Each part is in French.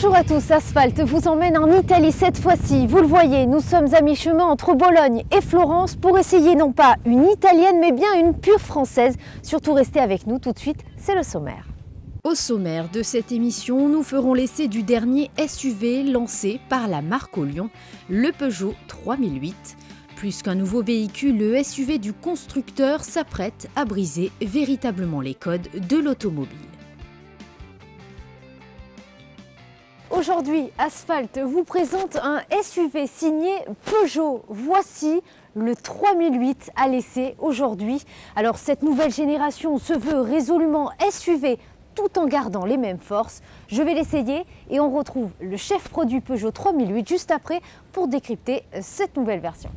Bonjour à tous, Asphalt vous emmène en Italie cette fois-ci. Vous le voyez, nous sommes à mi-chemin entre Bologne et Florence pour essayer non pas une italienne mais bien une pure française. Surtout restez avec nous, tout de suite, c'est le sommaire. Au sommaire de cette émission, nous ferons l'essai du dernier SUV lancé par la marque au Lyon, le Peugeot 3008. Plus qu'un nouveau véhicule, le SUV du constructeur s'apprête à briser véritablement les codes de l'automobile. Aujourd'hui, Asphalt vous présente un SUV signé Peugeot. Voici le 3008 à l'essai aujourd'hui. Alors cette nouvelle génération se veut résolument SUV tout en gardant les mêmes forces. Je vais l'essayer et on retrouve le chef produit Peugeot 3008 juste après pour décrypter cette nouvelle version.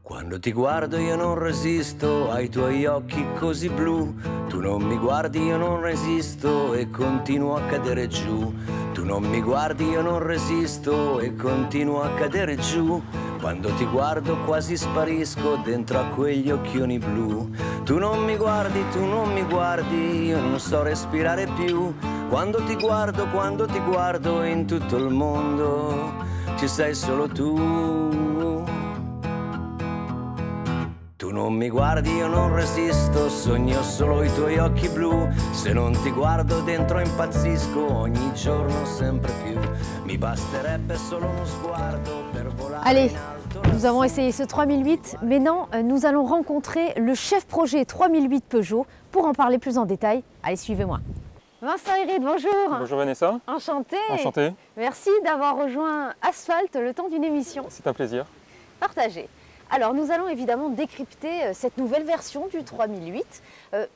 Quando ti guardo io non resisto ai tuoi occhi così blu, tu non mi guardi io non resisto e continuo a cadere giù, tu non mi guardi io non resisto e continuo a cadere giù, quando ti guardo quasi sparisco dentro a quegli occhioni blu, tu non mi guardi io non so respirare più, quando ti guardo in tutto il mondo ci sei solo tu. Tu non mi guardi, io non resisto, sogno solo i tuoi occhi blu, se non ti guardo dentro impazzisco ogni giorno sempre più, mi basterebbe solo uno sguardo per volare. Allez, nous avons essayé ce 3008, maintenant nous allons rencontrer le chef projet 3008 Peugeot pour en parler plus en détail. Allez, suivez-moi. Vincent Héride, bonjour. Bonjour Vanessa. Enchanté. Enchanté. Merci d'avoir rejoint Asphalt le temps d'une émission. C'est un plaisir. Partagé. Alors nous allons évidemment décrypter cette nouvelle version du 3008.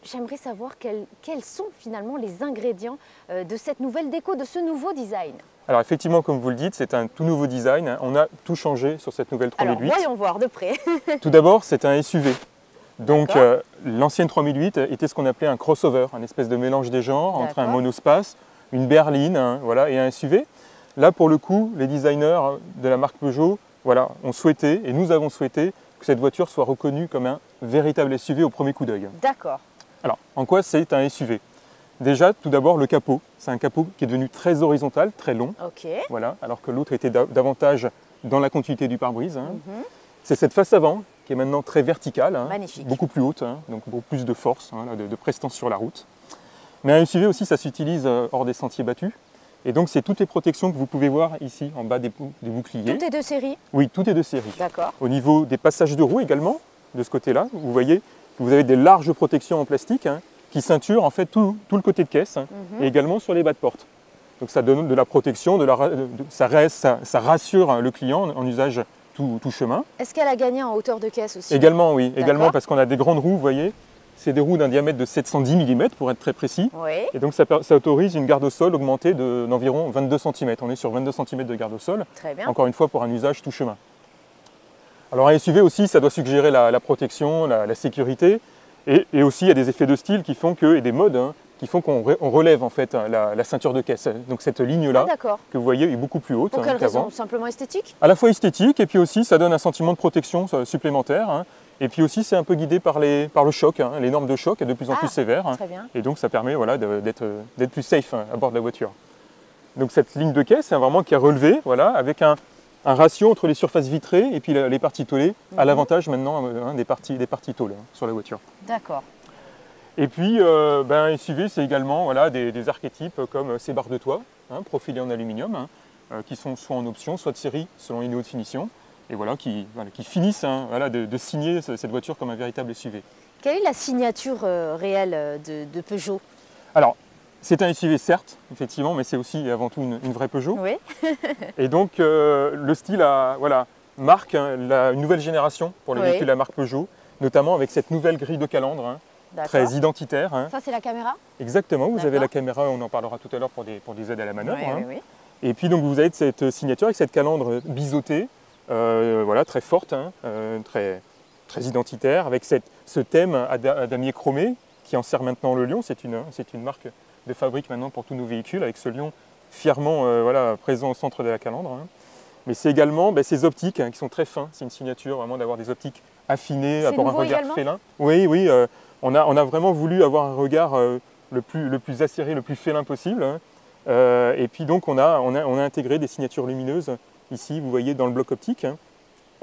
J'aimerais savoir quels sont finalement les ingrédients de cette nouvelle déco, de ce nouveau design. Alors effectivement, comme vous le dites, c'est un tout nouveau design. On a tout changé sur cette nouvelle 3008. Alors voyons voir de près. Tout d'abord, c'est un SUV. Donc l'ancienne 3008 était ce qu'on appelait un crossover, un espèce de mélange des genres entre un monospace, une berline voilà, et un SUV. Là, pour le coup, les designers de la marque Peugeot ont souhaité, et nous avons souhaité, que cette voiture soit reconnue comme un véritable SUV au premier coup d'œil. D'accord. Alors, en quoi c'est un SUV? Déjà, tout d'abord, le capot. C'est un capot qui est devenu très horizontal, très long. Ok. Voilà, alors que l'autre était davantage dans la continuité du pare-brise. C'est cette face avant qui est maintenant très verticale, magnifique. Beaucoup plus haute, donc beaucoup plus de force, de prestance sur la route. Mais un SUV aussi, ça s'utilise hors des sentiers battus. Et donc, c'est toutes les protections que vous pouvez voir ici, en bas des boucliers. Tout est de série? Oui, tout est de série. D'accord. Au niveau des passages de roues également, de ce côté-là, vous voyez que vous avez des larges protections en plastique qui ceinturent en fait tout le côté de caisse et également sur les bas de porte. Donc, ça donne de la protection, ça rassure le client en usage tout chemin. Est-ce qu'elle a gagné en hauteur de caisse aussi? Également, oui. Également parce qu'on a des grandes roues, vous voyez. C'est des roues d'un diamètre de 710 mm pour être très précis. Oui. Et donc ça autorise une garde au sol augmentée d'environ 22 cm. On est sur 22 cm de garde au sol. Très bien. Encore une fois pour un usage tout chemin. Alors un SUV aussi, ça doit suggérer la protection, la sécurité. Et aussi il y a des effets de style qui font et des modes qui font qu'on relève en fait la ceinture de caisse. Donc cette ligne-là que vous voyez est beaucoup plus haute. Pour quelle raison? Simplement esthétique? À la fois esthétique et puis aussi ça donne un sentiment de protection supplémentaire. Et puis aussi, c'est un peu guidé par le choc, les normes de choc de plus en plus sévères. Très bien. Et donc, ça permet d'être plus safe à bord de la voiture. Donc, cette ligne de caisse, c'est vraiment qui est relevée, avec un ratio entre les surfaces vitrées et puis les parties tôlées, à l'avantage maintenant des parties tôles sur la voiture. D'accord. Et puis, un SUV, c'est également des archétypes comme ces barres de toit, profilées en aluminium, qui sont soit en option, soit de série, selon une haute finition. Et qui finissent de signer cette voiture comme un véritable SUV. Quelle est la signature réelle de Peugeot? Alors, c'est un SUV certes, effectivement, mais c'est aussi et avant tout une vraie Peugeot. Oui. Et donc, le style marque une nouvelle génération pour les véhicules de la marque Peugeot, notamment avec cette nouvelle grille de calandre, très identitaire. Ça, c'est la caméra? Exactement, vous avez la caméra, on en parlera tout à l'heure pour des aides à la manœuvre. Oui. Et puis, donc, vous avez cette signature avec cette calandre biseautée, très forte, très identitaire, avec ce thème à damier chromé qui en sert maintenant le lion. C'est une marque de fabrique maintenant pour tous nos véhicules, avec ce lion fièrement voilà, présent au centre de la calandre. Mais c'est également ces optiques qui sont très fins. C'est une signature vraiment d'avoir des optiques affinées, avoir un regard félin. Oui, oui, on a vraiment voulu avoir un regard le plus acéré, le plus félin possible. Et puis donc on a intégré des signatures lumineuses ici, vous voyez, dans le bloc optique.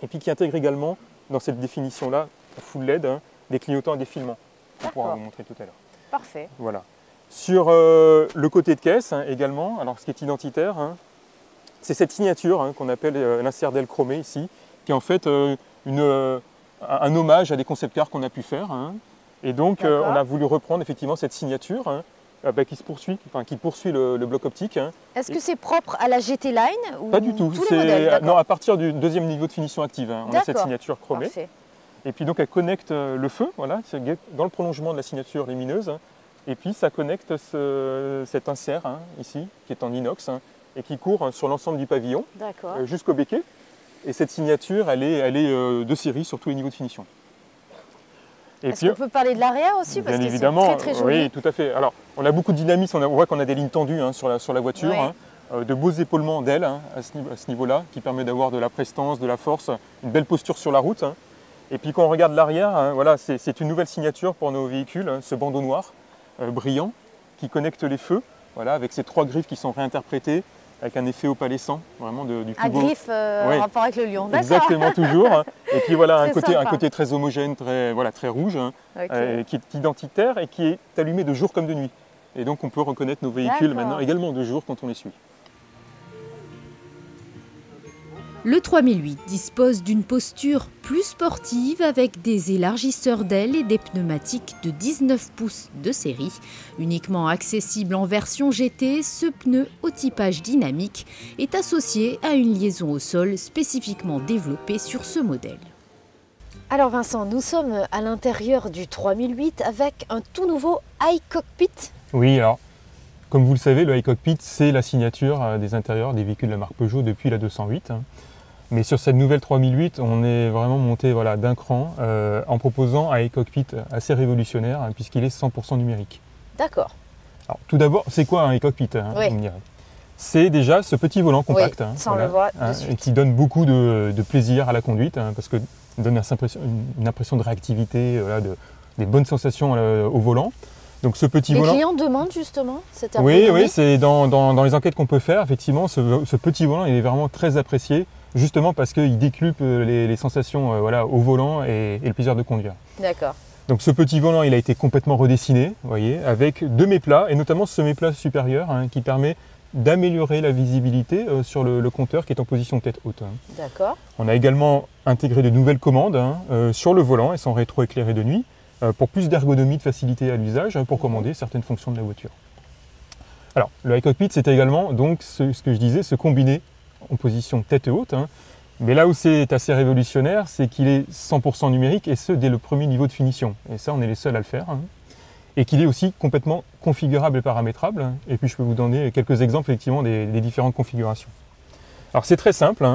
Et puis qui intègrent également dans cette définition-là, full LED, des clignotants à défilement. On pourra vous montrer tout à l'heure. Parfait. Voilà. Sur le côté de caisse également, alors ce qui est identitaire, c'est cette signature qu'on appelle l'insert d'aile chromé ici, qui est en fait un hommage à des concept cars qu'on a pu faire. Et donc on a voulu reprendre effectivement cette signature qui poursuit le bloc optique. Est-ce que c'est propre à la GT Line ou pas du tout. Tous les modèles, non, à partir du deuxième niveau de finition active, on a cette signature chromée. Parfait. Et puis donc elle connecte le feu, voilà, c'est dans le prolongement de la signature lumineuse. Et puis ça connecte cet insert ici, qui est en inox, et qui court sur l'ensemble du pavillon jusqu'au béquet. Et cette signature, elle est de série sur tous les niveaux de finition. Est-ce qu'on peut parler de l'arrière aussi, parce que c'est très très joli. Oui, tout à fait. Alors, on a beaucoup de dynamisme, on voit qu'on a des lignes tendues sur la voiture, de beaux épaulements d'ailes à ce niveau-là, qui permet d'avoir de la prestance, de la force, une belle posture sur la route. Et puis quand on regarde l'arrière, voilà, c'est une nouvelle signature pour nos véhicules, ce bandeau noir brillant qui connecte les feux, voilà, avec ces 3 griffes qui sont réinterprétées, avec un effet opalescent, vraiment du plus beau. Griffe en rapport avec le lion, d'accord. Exactement, toujours. Et puis voilà, un côté très homogène, très rouge, qui est identitaire et qui est allumé de jour comme de nuit. Et donc on peut reconnaître nos véhicules maintenant également de jour quand on les suit. Le 3008 dispose d'une posture plus sportive avec des élargisseurs d'ailes et des pneumatiques de 19 pouces de série. Uniquement accessible en version GT, ce pneu au typage dynamique est associé à une liaison au sol spécifiquement développée sur ce modèle. Alors Vincent, nous sommes à l'intérieur du 3008 avec un tout nouveau iCockpit. Oui, alors comme vous le savez, le iCockpit, c'est la signature des intérieurs des véhicules de la marque Peugeot depuis la 208. Mais sur cette nouvelle 3008, on est vraiment monté d'un cran en proposant un iCockpit assez révolutionnaire puisqu'il est 100% numérique. D'accord. Alors tout d'abord, c'est quoi un iCockpit C'est déjà ce petit volant compact ça on le voit de suite. Et qui donne beaucoup de plaisir à la conduite parce que donne une impression de réactivité, des bonnes sensations au volant. Donc ce petit volant. Les clients demandent justement cette ergonomie. Oui, c'est dans les enquêtes qu'on peut faire, effectivement, ce petit volant il est vraiment très apprécié. Justement parce qu'il décuple les sensations au volant et le plaisir de conduire. D'accord. Donc ce petit volant, il a été complètement redessiné, vous voyez, avec 2 méplats, et notamment ce méplat supérieur qui permet d'améliorer la visibilité sur le compteur qui est en position tête haute. D'accord. On a également intégré de nouvelles commandes sur le volant, elles sont rétroéclairées de nuit, pour plus d'ergonomie, de facilité à l'usage, pour commander certaines fonctions de la voiture. Alors, le iCockpit, c'est également donc ce que je disais, ce combiné en position tête haute, mais là où c'est assez révolutionnaire, c'est qu'il est 100% numérique et ce dès le premier niveau de finition. Et ça, on est les seuls à le faire. Et qu'il est aussi complètement configurable et paramétrable. Et puis je peux vous donner quelques exemples effectivement des différentes configurations. Alors c'est très simple,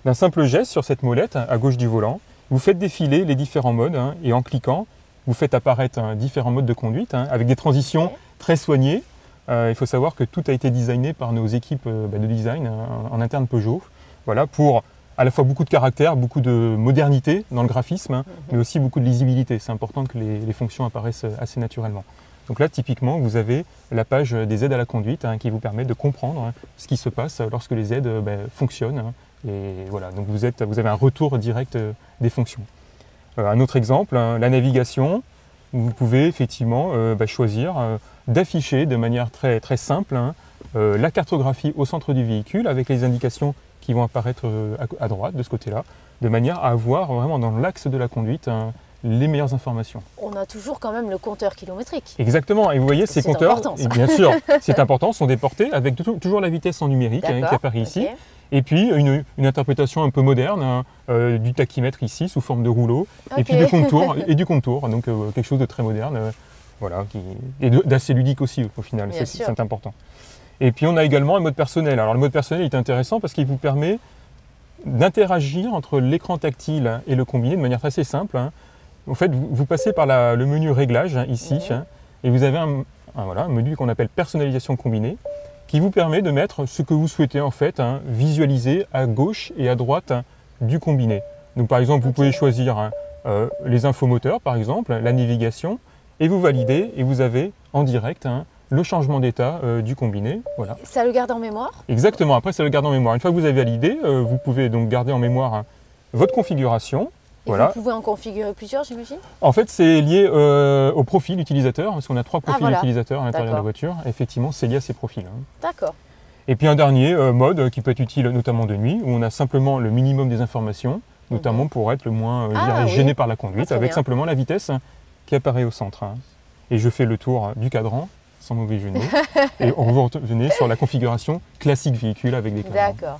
d'un simple geste sur cette molette à gauche du volant, vous faites défiler les différents modes et en cliquant, vous faites apparaître différents modes de conduite avec des transitions très soignées. Il faut savoir que tout a été designé par nos équipes de design en interne Peugeot, voilà, pour à la fois beaucoup de caractère, beaucoup de modernité dans le graphisme, mais aussi beaucoup de lisibilité. C'est important que les fonctions apparaissent assez naturellement. Donc là, typiquement, vous avez la page des aides à la conduite qui vous permet de comprendre ce qui se passe lorsque les aides fonctionnent. Et voilà, donc vous avez un retour direct des fonctions. Un autre exemple, la navigation. Vous pouvez effectivement choisir d'afficher de manière très, très simple la cartographie au centre du véhicule avec les indications qui vont apparaître à droite de ce côté-là, de manière à avoir vraiment dans l'axe de la conduite les meilleures informations. On a toujours quand même le compteur kilométrique. Exactement, et vous voyez ces compteurs, et bien sûr, c'est important, sont déportés avec toujours la vitesse en numérique qui apparaît ici. Et puis une interprétation un peu moderne du tachymètre ici sous forme de rouleau, et puis du contour, donc quelque chose de très moderne, et d'assez ludique aussi au final, c'est important. Et puis on a également un mode personnel. Alors le mode personnel est intéressant parce qu'il vous permet d'interagir entre l'écran tactile et le combiné de manière assez simple. En fait, vous passez par le menu réglage ici, et vous avez un menu qu'on appelle personnalisation combinée. qui vous permet de mettre ce que vous souhaitez en fait, visualiser à gauche et à droite du combiné. Donc par exemple, vous pouvez choisir les infomoteurs, par exemple, la navigation, et vous validez et vous avez en direct le changement d'état du combiné. Voilà. Ça le garde en mémoire? Exactement, après ça le garde en mémoire. Une fois que vous avez validé, vous pouvez donc garder en mémoire votre configuration. Et voilà. vous pouvez en configurer plusieurs, j'imagine? En fait, c'est lié au profil utilisateur, parce qu'on a 3 profils voilà. utilisateurs à l'intérieur de la voiture. Effectivement, c'est lié à ces profils. D'accord. Et puis un dernier mode qui peut être utile notamment de nuit, où on a simplement le minimum des informations, notamment pour être le moins gêné par la conduite, avec simplement la vitesse qui apparaît au centre. Et je fais le tour du cadran, sans mauvais jeu de mots, et on va revenir sur la configuration classique véhicule avec des cadrans. D'accord.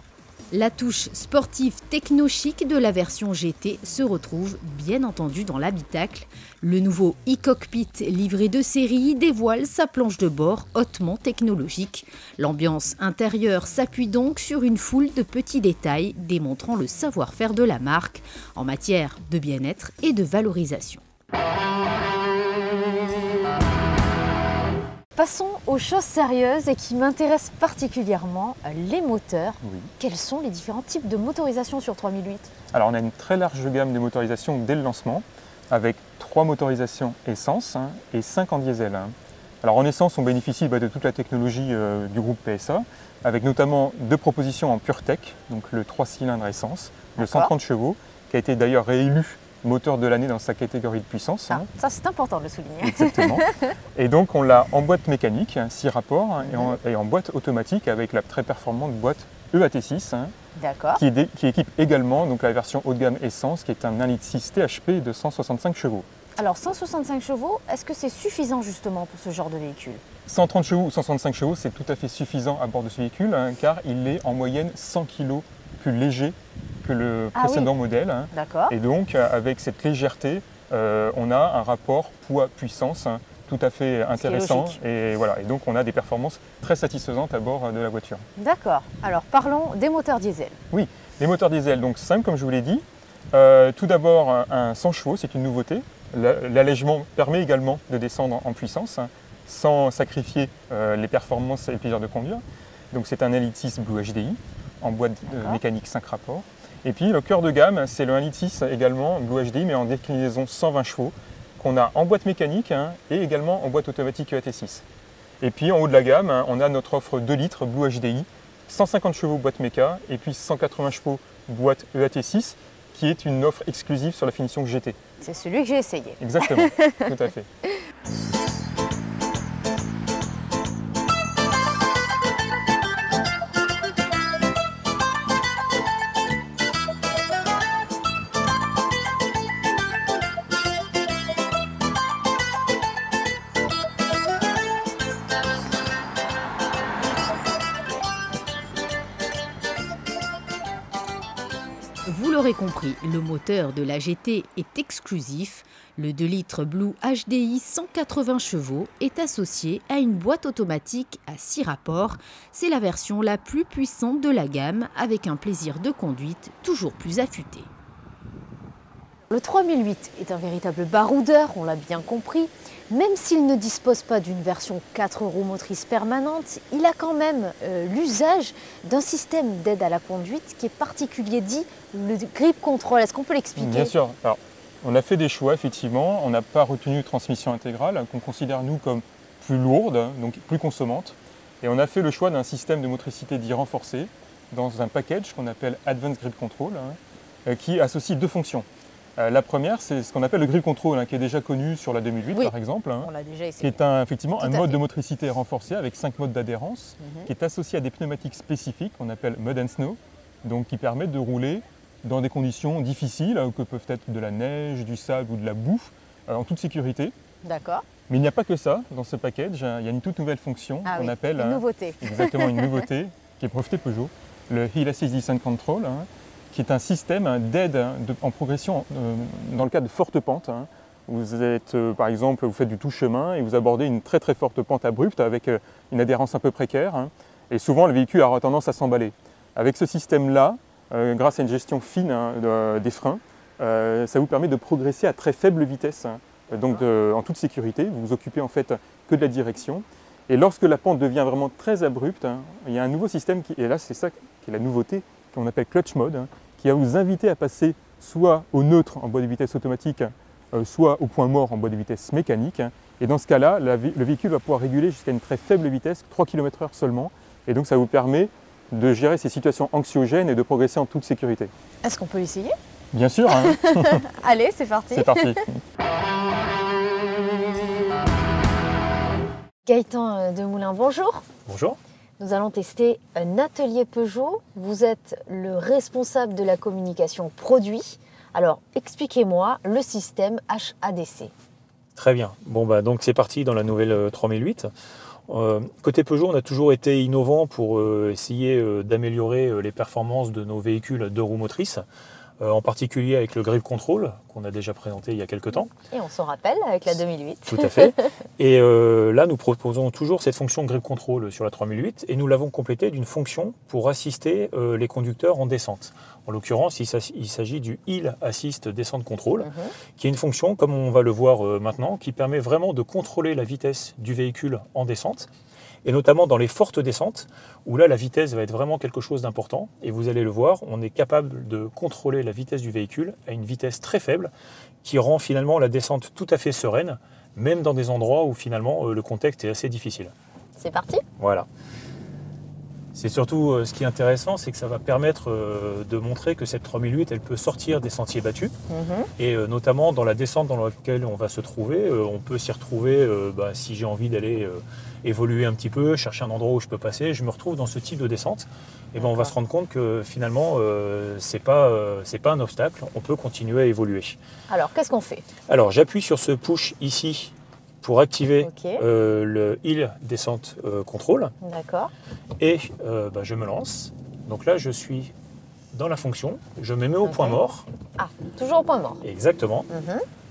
La touche sportive techno-chic de la version GT se retrouve bien entendu dans l'habitacle. Le nouveau e-cockpit livré de série dévoile sa planche de bord hautement technologique. L'ambiance intérieure s'appuie donc sur une foule de petits détails démontrant le savoir-faire de la marque en matière de bien-être et de valorisation. Passons aux choses sérieuses et qui m'intéressent particulièrement, les moteurs. Oui. Quels sont les différents types de motorisation sur 3008? Alors on a une très large gamme de motorisations dès le lancement, avec 3 motorisations essence et 5 en diesel. Alors en essence, on bénéficie de toute la technologie du groupe PSA, avec notamment 2 propositions en PureTech, donc le 3 cylindres essence, de 130 chevaux, qui a été d'ailleurs réélu moteur de l'année dans sa catégorie de puissance. Ça c'est important de le souligner. Exactement. Et donc on l'a en boîte mécanique, 6 rapports, et en boîte automatique avec la très performante boîte EAT6, qui équipe également donc, la version haut de gamme essence, qui est un 1,6 litre THP de 165 chevaux. Alors 165 chevaux, est-ce que c'est suffisant justement pour ce genre de véhicule? 130 chevaux ou 165 chevaux, c'est tout à fait suffisant à bord de ce véhicule, car il est en moyenne 100 kg plus léger que le précédent modèle. D'accord. Et donc, avec cette légèreté, on a un rapport poids-puissance tout à fait intéressant. Et voilà. Et donc, on a des performances très satisfaisantes à bord de la voiture. D'accord. Alors, parlons des moteurs diesel. Oui, les moteurs diesel, donc simples, comme je vous l'ai dit. Tout d'abord, un 100 chevaux, c'est une nouveauté. L'allègement permet également de descendre en puissance, sans sacrifier les performances et le plaisir de conduire. Donc, c'est un 1,6 Blue HDI en boîte mécanique 5 rapports. Et puis le cœur de gamme, c'est le 1,6 litre également Blue HDI, mais en déclinaison 120 chevaux, qu'on a en boîte mécanique et également en boîte automatique EAT6. Et puis en haut de la gamme, on a notre offre 2 litres Blue HDI, 150 chevaux boîte méca et puis 180 chevaux boîte EAT6, qui est une offre exclusive sur la finition GT. C'est celui que j'ai essayé. Exactement, tout à fait. Vous l'aurez compris, le moteur de la GT est exclusif. Le 2 litres Blue HDI 180 chevaux est associé à une boîte automatique à 6 rapports. C'est la version la plus puissante de la gamme, avec un plaisir de conduite toujours plus affûté. Le 3008 est un véritable baroudeur, on l'a bien compris. Même s'il ne dispose pas d'une version 4 roues motrices permanente, il a quand même l'usage d'un système d'aide à la conduite qui est particulier, dit le grip control. Est-ce qu'on peut l'expliquer? Bien sûr. Alors, on a fait des choix, effectivement. On n'a pas retenu transmission intégrale, qu'on considère, nous, comme plus lourde, donc plus consommante. Et on a fait le choix d'un système de motricité dit renforcé dans un package qu'on appelle Advanced Grip Control, qui associe 2 fonctions. La première, c'est ce qu'on appelle le grip control, qui est déjà connu sur la 2008 par exemple, on l'a déjà essayé. qui est effectivement un mode de motricité renforcé avec 5 modes d'adhérence, qui est associé à des pneumatiques spécifiques qu'on appelle Mud and Snow, donc qui permettent de rouler dans des conditions difficiles, que peuvent être de la neige, du sable ou de la boue, en toute sécurité. D'accord. Mais il n'y a pas que ça dans ce package, il y a une toute nouvelle fonction qu'on appelle une nouveauté. Exactement, une nouveauté qui est brevetée Peugeot, le Hill Assist Descent Control, qui est un système d'aide en progression dans le cas de fortes pentes. Vous êtes, par exemple, vous faites du tout chemin et vous abordez une très très forte pente abrupte avec une adhérence un peu précaire. Et souvent, le véhicule a tendance à s'emballer. Avec ce système-là, grâce à une gestion fine des freins, ça vous permet de progresser à très faible vitesse. Donc en toute sécurité, vous vous occupez en fait que de la direction. Et lorsque la pente devient vraiment très abrupte, hein, il y a un nouveau système, et là c'est ça qui est la nouveauté, qu'on appelle clutch mode, hein, qui va vous inviter à passer soit au neutre en boîte de vitesse automatique, soit au point mort en boîte de vitesse mécanique. Hein. Et dans ce cas-là, le véhicule va pouvoir réguler jusqu'à une très faible vitesse, 3 km/h seulement. Et donc ça vous permet de gérer ces situations anxiogènes et de progresser en toute sécurité. Est-ce qu'on peut l'essayer? Bien sûr. Hein. Allez, c'est parti. C'est parti. Gaëtan Demoulin, bonjour. Bonjour. Nous allons tester un atelier Peugeot. Vous êtes le responsable de la communication produit. Alors, expliquez-moi le système HADC. Très bien. Bon, donc c'est parti dans la nouvelle 3008. Côté Peugeot, on a toujours été innovant pour essayer d'améliorer les performances de nos véhicules 2 roues motrices, en particulier avec le grip control qu'on a déjà présenté il y a quelques temps. Et on s'en rappelle avec la 2008. Tout à fait. Et là, nous proposons toujours cette fonction grip control sur la 3008 et nous l'avons complétée d'une fonction pour assister les conducteurs en descente. En l'occurrence, il s'agit du Hill Assist Descent Control, qui est une fonction, comme on va le voir maintenant, qui permet vraiment de contrôler la vitesse du véhicule en descente, et notamment dans les fortes descentes, où là la vitesse va être vraiment quelque chose d'important, et vous allez le voir, on est capable de contrôler la vitesse du véhicule à une vitesse très faible, qui rend finalement la descente tout à fait sereine, même dans des endroits où finalement le contexte est assez difficile. C'est parti. Voilà. C'est surtout ce qui est intéressant, c'est que ça va permettre de montrer que cette 3008, elle peut sortir des sentiers battus. Et notamment dans la descente dans laquelle on va se trouver, on peut s'y retrouver si j'ai envie d'aller évoluer un petit peu, chercher un endroit où je peux passer, je me retrouve dans ce type de descente. Et on va se rendre compte que finalement, c'est pas un obstacle, on peut continuer à évoluer. Alors, qu'est-ce qu'on fait? Alors, j'appuie sur ce push ici pour activer le Hill Descent Control. D'accord. Et je me lance. Donc là, je suis dans la fonction. Je me mets au point mort. Ah, toujours au point mort. Exactement.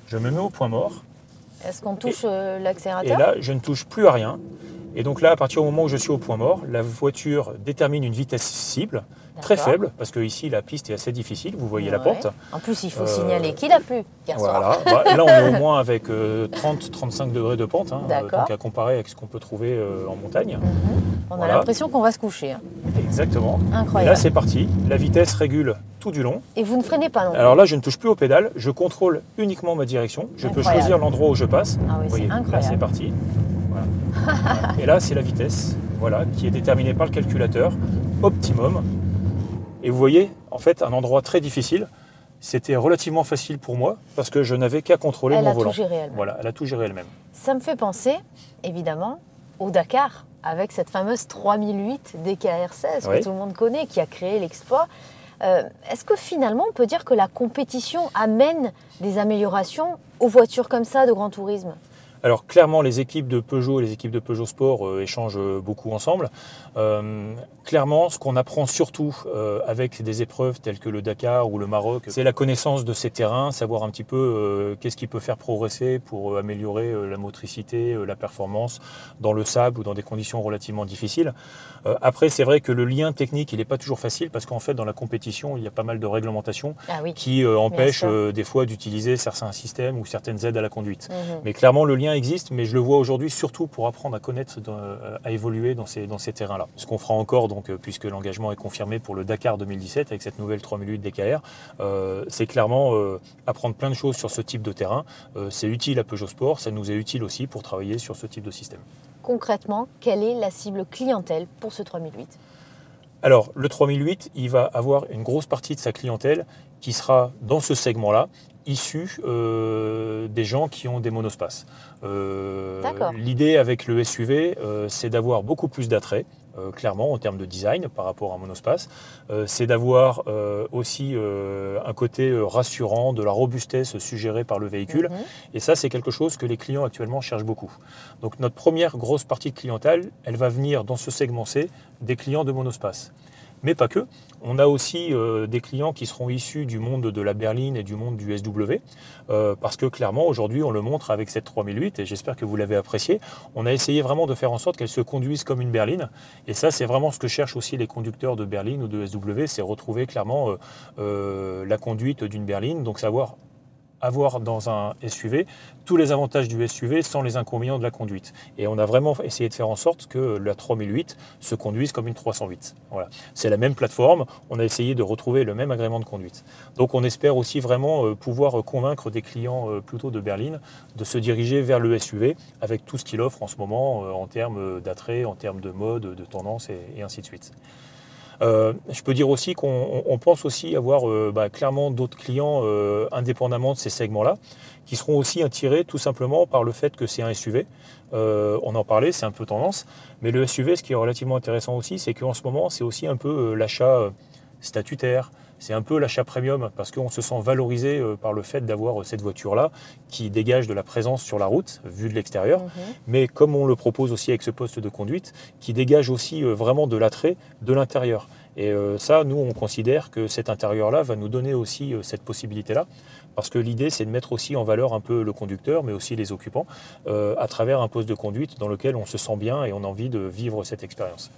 Je me mets au point mort. Est-ce qu'on touche l'accélérateur? Et là, je ne touche plus à rien. Et donc là, à partir du moment où je suis au point mort, la voiture détermine une vitesse cible très faible, parce que ici la piste est assez difficile, vous voyez la pente. En plus, il faut signaler qu'il a plu hier soir. Là, on est au moins avec 30-35 degrés de pente, donc à comparer avec ce qu'on peut trouver en montagne. On a l'impression qu'on va se coucher. Hein. Exactement. Incroyable. Et là, c'est parti. La vitesse régule tout du long. Et vous ne freinez pas non plus? Alors là, je ne touche plus aux pédales, je contrôle uniquement ma direction. Je peux choisir l'endroit où je passe. Ah oui, vous voyez, incroyable. là, c'est parti. Voilà. Et là, c'est la vitesse, qui est déterminée par le calculateur, optimum. Et vous voyez, en fait, un endroit très difficile. C'était relativement facile pour moi parce que je n'avais qu'à contrôler mon volant. Elle a tout géré elle-même. Voilà, elle a tout géré elle-même. Ça me fait penser, évidemment, au Dakar, avec cette fameuse 3008 DKR16 que tout le monde connaît, qui a créé l'exploit. Est-ce que finalement, on peut dire que la compétition amène des améliorations aux voitures comme ça de grand tourisme? Alors clairement, les équipes de Peugeot et les équipes de Peugeot Sport échangent beaucoup ensemble. Clairement, ce qu'on apprend surtout avec des épreuves telles que le Dakar ou le Maroc, c'est la connaissance de ces terrains, savoir un petit peu qu'est-ce qui peut faire progresser pour améliorer la motricité, la performance dans le sable ou dans des conditions relativement difficiles. Après, c'est vrai que le lien technique, il n'est pas toujours facile parce qu'en fait, dans la compétition, il y a pas mal de réglementations qui empêchent des fois d'utiliser certains systèmes ou certaines aides à la conduite. Mais clairement, le lien existe, mais je le vois aujourd'hui surtout pour apprendre à connaître, à évoluer dans ces terrains-là. Ce qu'on fera encore, donc, puisque l'engagement est confirmé pour le Dakar 2017 avec cette nouvelle 3008 DKR, c'est clairement apprendre plein de choses sur ce type de terrain. C'est utile à Peugeot Sport, ça nous est utile aussi pour travailler sur ce type de système. Concrètement, quelle est la cible clientèle pour ce 3008 ? Alors, le 3008, il va avoir une grosse partie de sa clientèle qui sera dans ce segment-là, issu des gens qui ont des monospaces. L'idée avec le SUV, c'est d'avoir beaucoup plus d'attrait, clairement, en termes de design par rapport à un monospace. C'est d'avoir aussi un côté rassurant, de la robustesse suggérée par le véhicule. Et ça, c'est quelque chose que les clients actuellement cherchent beaucoup. Donc notre première grosse partie de clientèle, elle va venir dans ce segment C des clients de monospace. Mais pas que. On a aussi des clients qui seront issus du monde de la berline et du monde du SW, parce que clairement, aujourd'hui, on le montre avec cette 3008, et j'espère que vous l'avez apprécié. On a essayé vraiment de faire en sorte qu'elle se conduise comme une berline, et ça, c'est vraiment ce que cherchent aussi les conducteurs de berline ou de SW, c'est retrouver clairement la conduite d'une berline, donc savoir avoir dans un SUV tous les avantages du SUV sans les inconvénients de la conduite. Et on a vraiment essayé de faire en sorte que la 3008 se conduise comme une 308. Voilà. C'est la même plateforme, on a essayé de retrouver le même agrément de conduite. Donc on espère aussi vraiment pouvoir convaincre des clients plutôt de berline de se diriger vers le SUV avec tout ce qu'il offre en ce moment en termes d'attrait, en termes de mode, de tendance et ainsi de suite. Je peux dire aussi qu'on pense aussi avoir clairement d'autres clients indépendamment de ces segments-là qui seront aussi attirés tout simplement par le fait que c'est un SUV. On en parlait, c'est un peu tendance, mais le SUV, ce qui est relativement intéressant aussi, c'est qu'en ce moment, c'est aussi un peu l'achat statutaire, c'est un peu l'achat premium parce qu'on se sent valorisé par le fait d'avoir cette voiture-là qui dégage de la présence sur la route, vue de l'extérieur, mais comme on le propose aussi avec ce poste de conduite, qui dégage aussi vraiment de l'attrait de l'intérieur. Et ça, nous, on considère que cet intérieur-là va nous donner aussi cette possibilité-là, parce que l'idée, c'est de mettre aussi en valeur un peu le conducteur, mais aussi les occupants, à travers un poste de conduite dans lequel on se sent bien et on a envie de vivre cette expérience.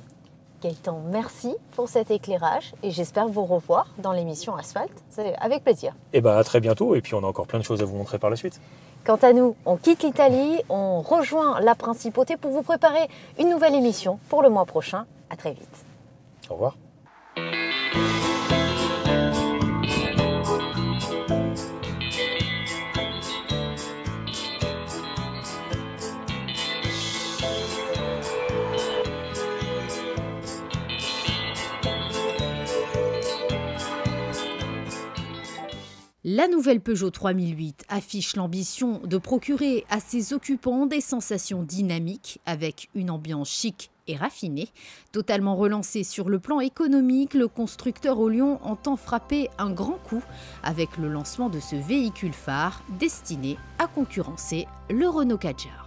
Gaëtan, merci pour cet éclairage et j'espère vous revoir dans l'émission Asphalte. C'est avec plaisir. Et à très bientôt, et puis on a encore plein de choses à vous montrer par la suite. Quant à nous, on quitte l'Italie, on rejoint la Principauté pour vous préparer une nouvelle émission pour le mois prochain. À très vite. Au revoir. La nouvelle Peugeot 3008 affiche l'ambition de procurer à ses occupants des sensations dynamiques avec une ambiance chic et raffinée. Totalement relancé sur le plan économique, le constructeur au Lyon entend frapper un grand coup avec le lancement de ce véhicule phare destiné à concurrencer le Renault Kadjar.